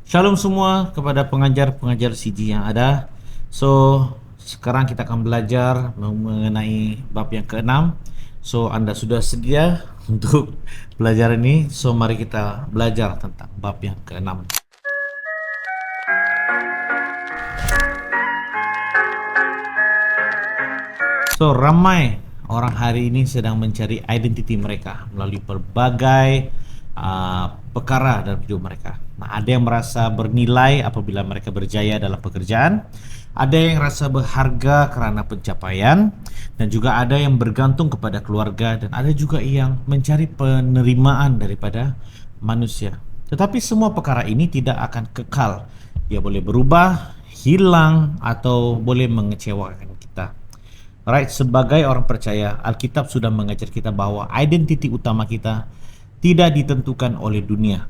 Shalom semua kepada pengajar-pengajar CG yang ada. So, sekarang kita akan belajar mengenai bab yang keenam. So, Anda sudah sedia untuk belajar ini? So, mari kita belajar tentang bab yang keenam. So, ramai orang hari ini sedang mencari identiti mereka melalui berbagai perkara dalam hidup mereka. Nah, ada yang merasa bernilai apabila mereka berjaya dalam pekerjaan, ada yang rasa berharga karena pencapaian, dan juga ada yang bergantung kepada keluarga, dan ada juga yang mencari penerimaan daripada manusia. Tetapi semua perkara ini tidak akan kekal. Ia boleh berubah, hilang, atau boleh mengecewakan kita. Alright, sebagai orang percaya, Alkitab sudah mengajar kita bahwa identiti utama kita tidak ditentukan oleh dunia,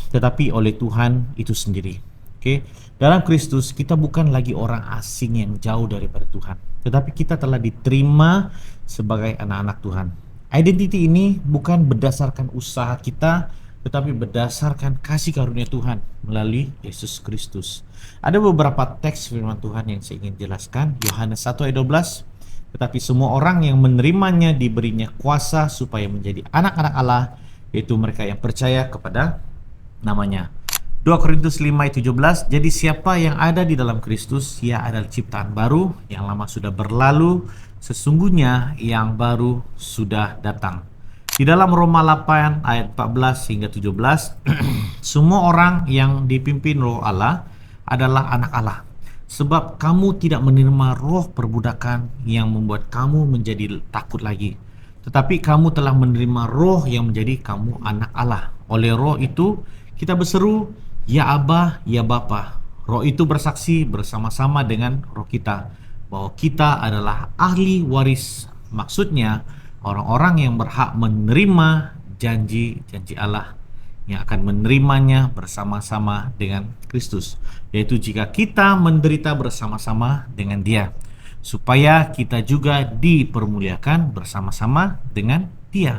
tetapi oleh Tuhan itu sendiri. Oke, dalam Kristus kita bukan lagi orang asing yang jauh daripada Tuhan, tetapi kita telah diterima sebagai anak-anak Tuhan. Identiti ini bukan berdasarkan usaha kita, tetapi berdasarkan kasih karunia Tuhan melalui Yesus Kristus. Ada beberapa teks firman Tuhan yang saya ingin jelaskan. Yohanes 1 ayat 12. Tetapi semua orang yang menerimanya diberinya kuasa supaya menjadi anak-anak Allah, yaitu mereka yang percaya kepada namanya. 2 Korintus 5 ayat 17. Jadi siapa yang ada di dalam Kristus, ia adalah ciptaan baru, yang lama sudah berlalu, sesungguhnya yang baru sudah datang. Di dalam Roma 8 ayat 14 hingga 17, semua orang yang dipimpin Roh Allah adalah anak Allah. Sebab kamu tidak menerima roh perbudakan yang membuat kamu menjadi takut lagi, tetapi kamu telah menerima roh yang menjadi kamu anak Allah. Oleh roh itu kita berseru, ya Abba, ya Bapa. Roh itu bersaksi bersama-sama dengan roh kita bahwa kita adalah ahli waris. Maksudnya orang-orang yang berhak menerima janji-janji Allah, yang akan menerimanya bersama-sama dengan Kristus, yaitu jika kita menderita bersama-sama dengan Dia, supaya kita juga dipermuliakan bersama-sama dengan Dia.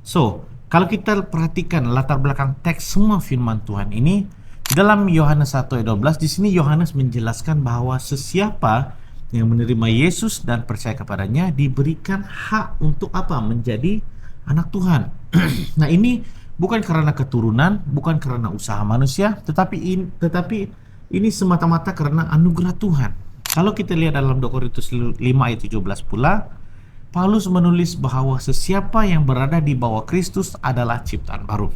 So, kalau kita perhatikan latar belakang teks semua firman Tuhan ini dalam Yohanes 1 ayat 12, di sini Yohanes menjelaskan bahwa sesiapa yang menerima Yesus dan percaya kepadanya diberikan hak untuk apa? Menjadi anak Tuhan. Nah, ini bukan karena keturunan, bukan karena usaha manusia, tetapi ini semata-mata karena anugerah Tuhan. Kalau kita lihat dalam 2 Korintus 5 ayat 17 pula, Paulus menulis bahwa sesiapa yang berada di bawah Kristus adalah ciptaan baru.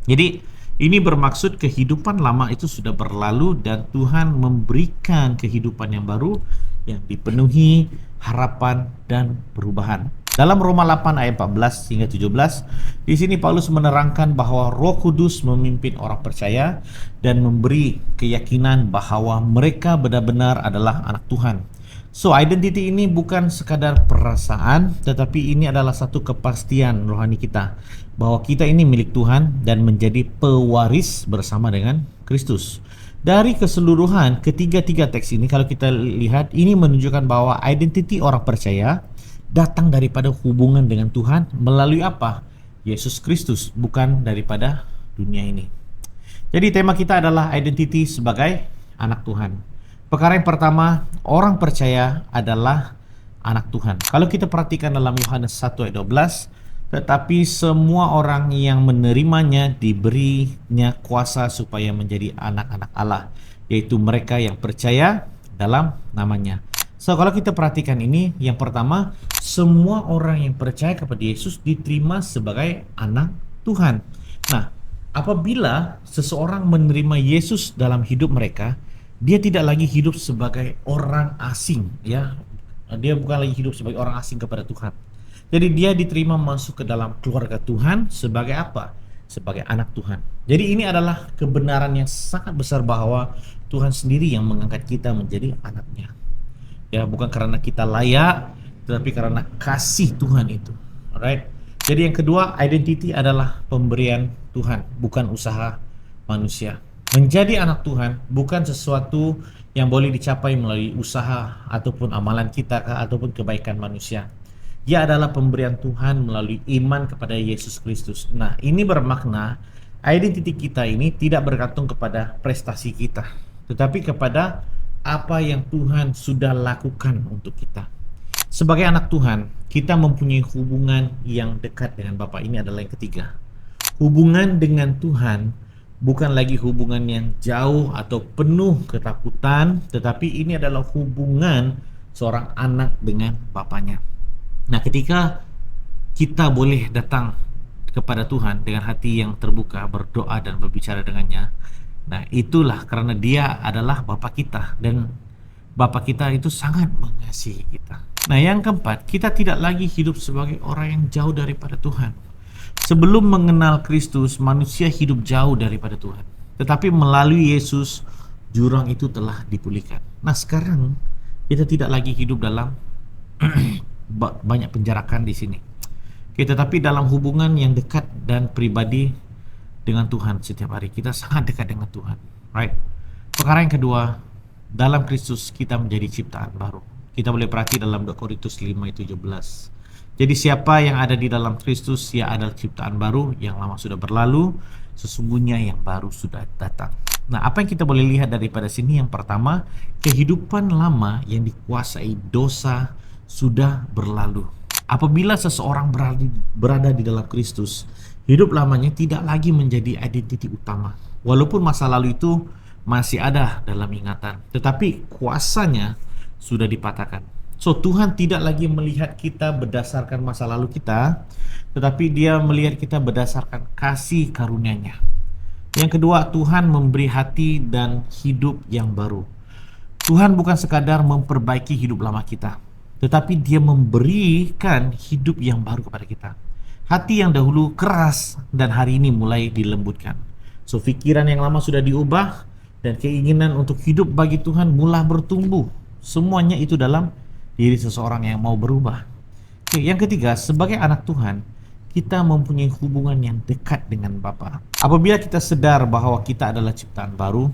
Jadi ini bermaksud kehidupan lama itu sudah berlalu dan Tuhan memberikan kehidupan yang baru yang dipenuhi harapan dan perubahan. Dalam Roma 8 ayat 14 hingga 17, di sini Paulus menerangkan bahwa Roh Kudus memimpin orang percaya dan memberi keyakinan bahwa mereka benar-benar adalah anak Tuhan. So, identity ini bukan sekadar perasaan, tetapi ini adalah satu kepastian rohani kita bahwa kita ini milik Tuhan dan menjadi pewaris bersama dengan Kristus. Dari keseluruhan ketiga-tiga teks ini, kalau kita lihat, ini menunjukkan bahwa identity orang percaya datang daripada hubungan dengan Tuhan melalui apa? Yesus Kristus, bukan daripada dunia ini. Jadi tema kita adalah identity sebagai anak Tuhan. Perkara yang pertama, orang percaya adalah anak Tuhan. Kalau kita perhatikan dalam Yohanes 1 ayat 12, tetapi semua orang yang menerimanya diberinya kuasa supaya menjadi anak-anak Allah, yaitu mereka yang percaya dalam namanya. So, kalau kita perhatikan ini, yang pertama, semua orang yang percaya kepada Yesus diterima sebagai anak Tuhan. Nah, apabila seseorang menerima Yesus dalam hidup mereka, dia tidak lagi hidup sebagai orang asing, ya. Dia bukan lagi hidup sebagai orang asing kepada Tuhan. Jadi dia diterima masuk ke dalam keluarga Tuhan sebagai apa? Sebagai anak Tuhan. Jadi ini adalah kebenaran yang sangat besar bahwa Tuhan sendiri yang mengangkat kita menjadi anaknya. Ya, bukan karena kita layak, tetapi karena kasih Tuhan itu. Alright. Jadi yang kedua, identity adalah pemberian Tuhan, bukan usaha manusia. Menjadi anak Tuhan bukan sesuatu yang boleh dicapai melalui usaha ataupun amalan kita ataupun kebaikan manusia. Ia adalah pemberian Tuhan melalui iman kepada Yesus Kristus. Nah, ini bermakna Identiti kita ini tidak bergantung kepada prestasi kita, tetapi kepada apa yang Tuhan sudah lakukan untuk kita. Sebagai anak Tuhan, kita mempunyai hubungan yang dekat dengan Bapa. Ini adalah yang ketiga. Hubungan dengan Tuhan bukan lagi hubungan yang jauh atau penuh ketakutan, tetapi ini adalah hubungan seorang anak dengan bapaknya. Nah, ketika kita boleh datang kepada Tuhan dengan hati yang terbuka, berdoa dan berbicara dengannya, nah itulah karena Dia adalah Bapa kita, dan Bapa kita itu sangat mengasihi kita. Nah, yang keempat, kita tidak lagi hidup sebagai orang yang jauh daripada Tuhan. Sebelum mengenal Kristus, manusia hidup jauh daripada Tuhan. Tetapi melalui Yesus, jurang itu telah dipulihkan. Nah, sekarang kita tidak lagi hidup dalam banyak penjarakan di sini. Tetapi dalam hubungan yang dekat dan pribadi dengan Tuhan setiap hari. Kita sangat dekat dengan Tuhan. Right? Perkara yang kedua, dalam Kristus kita menjadi ciptaan baru. Kita boleh perhati dalam 2 Korintus 5:17. Jadi siapa yang ada di dalam Kristus, ia adalah ciptaan baru, yang lama sudah berlalu, sesungguhnya yang baru sudah datang. Nah, apa yang kita boleh lihat daripada sini? Yang pertama, kehidupan lama yang dikuasai dosa sudah berlalu. Apabila seseorang berada di dalam Kristus, hidup lamanya tidak lagi menjadi identiti utama. Walaupun masa lalu itu masih ada dalam ingatan, tetapi kuasanya sudah dipatahkan. So, Tuhan tidak lagi melihat kita berdasarkan masa lalu kita, tetapi Dia melihat kita berdasarkan kasih karunia-Nya. Yang kedua, Tuhan memberi hati dan hidup yang baru. Tuhan bukan sekadar memperbaiki hidup lama kita, tetapi Dia memberikan hidup yang baru kepada kita. Hati yang dahulu keras dan hari ini mulai dilembutkan. So, pikiran yang lama sudah diubah dan keinginan untuk hidup bagi Tuhan mulai bertumbuh. Semuanya itu dalam diri seseorang yang mau berubah. Yang ketiga, sebagai anak Tuhan, kita mempunyai hubungan yang dekat dengan Bapa. Apabila kita sadar bahwa kita adalah ciptaan baru,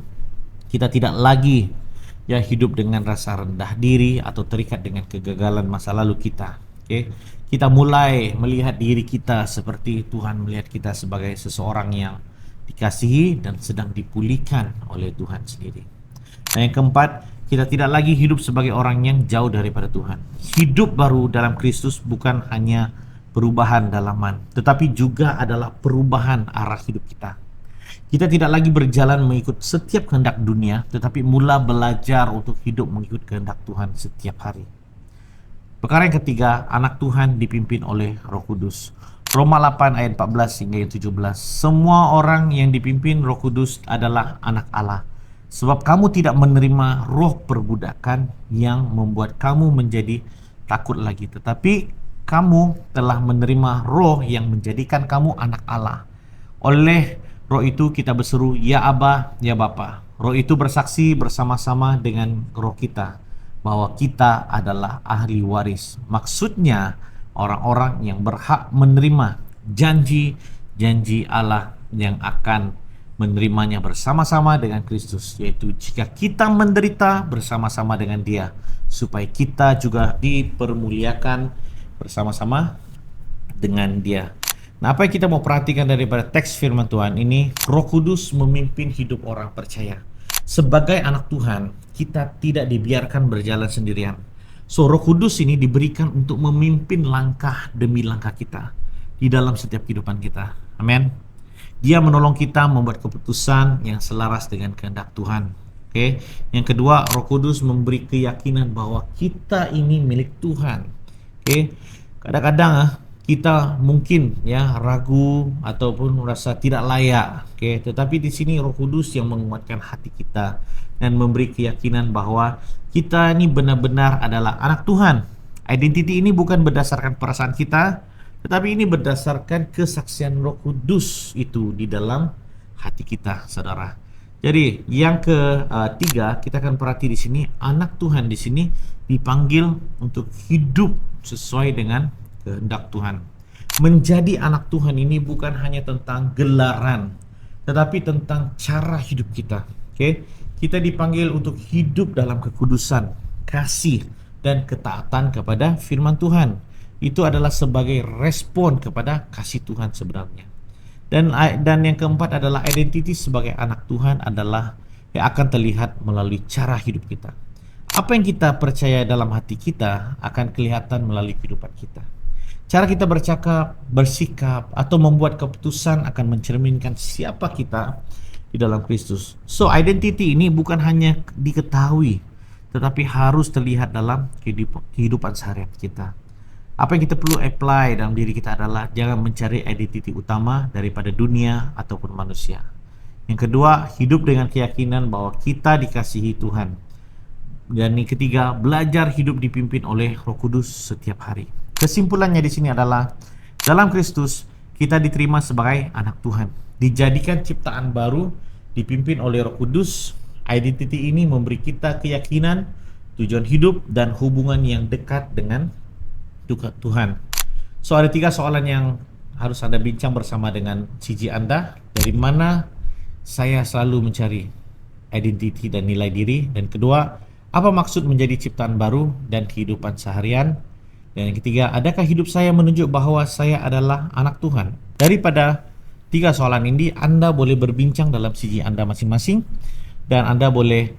kita tidak lagi hidup dengan rasa rendah diri atau terikat dengan kegagalan masa lalu kita. Kita mulai melihat diri kita seperti Tuhan melihat kita, sebagai seseorang yang dikasihi dan sedang dipulihkan oleh Tuhan sendiri. Nah, yang keempat, kita tidak lagi hidup sebagai orang yang jauh daripada Tuhan. Hidup baru dalam Kristus bukan hanya perubahan dalaman, tetapi juga adalah perubahan arah hidup kita. Kita tidak lagi berjalan mengikut setiap kehendak dunia, tetapi mula belajar untuk hidup mengikut kehendak Tuhan setiap hari. Perkara yang ketiga, anak Tuhan dipimpin oleh Roh Kudus. Roma 8 ayat 14 hingga 17. Semua orang yang dipimpin Roh Kudus adalah anak Allah. Sebab kamu tidak menerima roh perbudakan yang membuat kamu menjadi takut lagi, tetapi kamu telah menerima roh yang menjadikan kamu anak Allah. Oleh roh itu kita berseru, ya Aba, ya Bapa. Roh itu bersaksi bersama-sama dengan roh kita bahwa kita adalah ahli waris. Maksudnya orang-orang yang berhak menerima janji-janji Allah yang akan menerimanya bersama-sama dengan Kristus, yaitu jika kita menderita bersama-sama dengan Dia, supaya kita juga dipermuliakan bersama-sama dengan Dia. Nah, apa yang kita mau perhatikan daripada teks firman Tuhan ini? Roh Kudus memimpin hidup orang percaya. Sebagai anak Tuhan, kita tidak dibiarkan berjalan sendirian. So, Roh Kudus ini diberikan untuk memimpin langkah demi langkah kita di dalam setiap kehidupan kita. Amin. Dia menolong kita membuat keputusan yang selaras dengan kehendak Tuhan. Yang kedua, Roh Kudus memberi keyakinan bahwa kita ini milik Tuhan. Kadang-kadang kita mungkin ragu ataupun merasa tidak layak. Tetapi di sini Roh Kudus yang menguatkan hati kita dan memberi keyakinan bahwa kita ini benar-benar adalah anak Tuhan. Identiti ini bukan berdasarkan perasaan kita, tetapi ini berdasarkan kesaksian Roh Kudus itu di dalam hati kita, saudara. Jadi yang ketiga, kita akan perhati di sini, anak Tuhan di sini dipanggil untuk hidup sesuai dengan kehendak Tuhan. Menjadi anak Tuhan ini bukan hanya tentang gelaran, tetapi tentang cara hidup kita. Kita dipanggil untuk hidup dalam kekudusan, kasih, dan ketaatan kepada firman Tuhan. Itu adalah sebagai respon kepada kasih Tuhan sebenarnya. Dan yang keempat adalah identiti sebagai anak Tuhan adalah yang akan terlihat melalui cara hidup kita. Apa yang kita percaya dalam hati kita akan kelihatan melalui kehidupan kita. Cara kita bercakap, bersikap, atau membuat keputusan akan mencerminkan siapa kita di dalam Kristus. So, identity ini bukan hanya diketahui, tetapi harus terlihat dalam kehidupan sehari-hari kita. Apa yang kita perlu apply dalam diri kita adalah jangan mencari identiti utama daripada dunia ataupun manusia. Yang kedua, hidup dengan keyakinan bahwa kita dikasihi Tuhan. Dan yang ketiga, belajar hidup dipimpin oleh Roh Kudus setiap hari. Kesimpulannya di sini adalah dalam Kristus kita diterima sebagai anak Tuhan, dijadikan ciptaan baru, dipimpin oleh Roh Kudus. Identity ini memberi kita keyakinan, tujuan hidup, dan hubungan yang dekat dengan Tuhan. So, ada 3 soalan yang harus Anda bincang bersama dengan CG Anda. Dari mana saya selalu mencari identity dan nilai diri? Dan kedua, apa maksud menjadi ciptaan baru dan kehidupan seharian? Dan yang ketiga, adakah hidup saya menunjuk bahwa saya adalah anak Tuhan? Daripada 3 soalan ini, Anda boleh berbincang dalam CG Anda masing-masing. Dan Anda boleh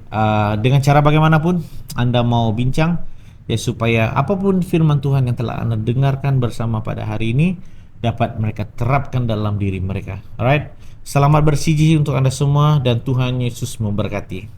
dengan cara bagaimanapun Anda mau bincang, ya, supaya apapun firman Tuhan yang telah Anda dengarkan bersama pada hari ini dapat mereka terapkan dalam diri mereka. Alright, selamat bersiji untuk Anda semua dan Tuhan Yesus memberkati.